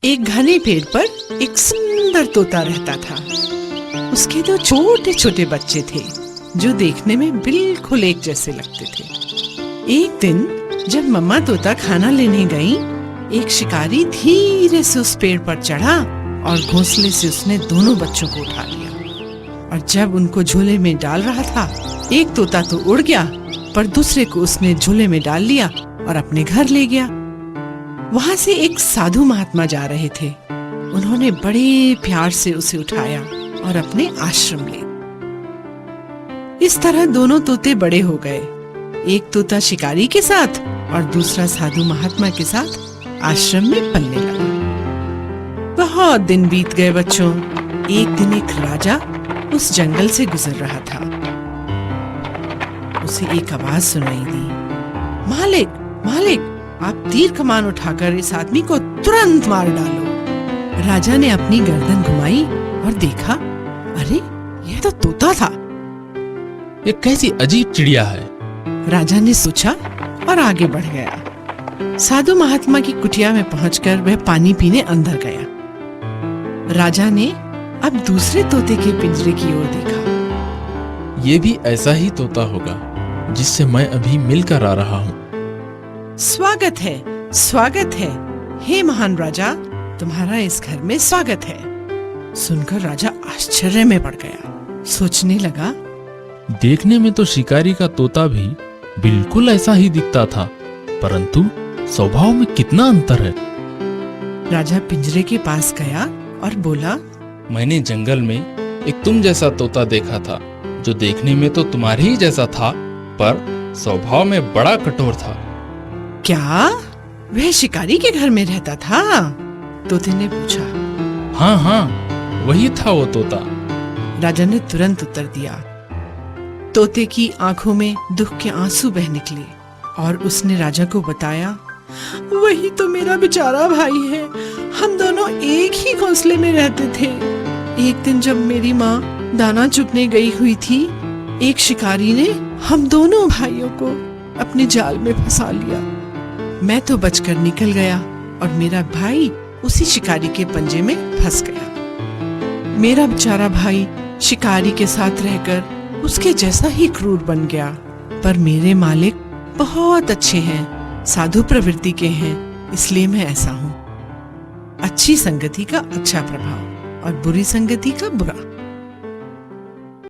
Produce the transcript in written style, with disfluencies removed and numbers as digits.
एक घने पेड़ पर एक सुंदर तोता रहता था। उसके दो छोटे छोटे बच्चे थे जो देखने में बिल्कुल एक जैसे लगते थे। एक दिन जब मम्मा तोता खाना लेने गई, एक शिकारी धीरे से उस पेड़ पर चढ़ा और घोंसले से उसने दोनों बच्चों को उठा लिया। और जब उनको झोले में डाल रहा था, एक तोता तो उड़ गया, पर दूसरे को उसने झोले में डाल लिया और अपने घर ले गया। वहां से एक साधु महात्मा जा रहे थे। उन्होंने बड़े प्यार से उसे उठाया और अपने आश्रम ले। इस तरह दोनों तोते बड़े हो गए, एक तोता शिकारी के साथ और दूसरा साधु महात्मा के साथ आश्रम में पलने लगा। बहुत दिन बीत गए बच्चों। एक दिन एक राजा उस जंगल से गुजर रहा था। उसे एक आवाज सुनाई दी, मालिक मालिक, आप तीर कमान उठाकर इस आदमी को तुरंत मार डालो। राजा ने अपनी गर्दन घुमाई और देखा, अरे यह तो तोता था। ये कैसी अजीब चिड़िया है, राजा ने सोचा और आगे बढ़ गया। साधु महात्मा की कुटिया में पहुंचकर वह पानी पीने अंदर गया। राजा ने अब दूसरे तोते के पिंजरे की ओर देखा। ये भी ऐसा ही तोता होगा जिससे मैं अभी मिलकर आ रहा हूँ। स्वागत है, हे महान राजा, तुम्हारा इस घर में स्वागत है। सुनकर राजा आश्चर्य में पड़ गया। सोचने लगा, देखने में तो शिकारी का तोता भी बिल्कुल ऐसा ही दिखता था, परंतु स्वभाव में कितना अंतर है। राजा पिंजरे के पास गया और बोला, मैंने जंगल में एक तुम जैसा तोता देखा था, जो देखने में तो तुम्हारे ही जैसा था, पर स्वभाव में बड़ा कठोर था। क्या वह शिकारी के घर में रहता था? तोते ने पूछा। हाँ हाँ, वही था वो तोता। राजा ने तुरंत उत्तर दिया। तोते की आंखों में दुख के आंसू बह निकले और उसने राजा को बताया, वही तो मेरा बेचारा भाई है। हम दोनों एक ही घोंसले में रहते थे। एक दिन जब मेरी माँ दाना चुगने गई हुई थी, एक शिकारी ने हम दोनों भाइयों को अपने जाल में फंसा लिया। मैं तो बचकर निकल गया और मेरा भाई उसी शिकारी के पंजे में फंस गया। मेरा बेचारा भाई शिकारी के साथ रहकर उसके जैसा ही क्रूर बन गया, पर मेरे मालिक बहुत अच्छे हैं, साधु प्रवृत्ति के हैं, इसलिए मैं ऐसा हूँ। अच्छी संगति का अच्छा प्रभाव और बुरी संगति का बुरा।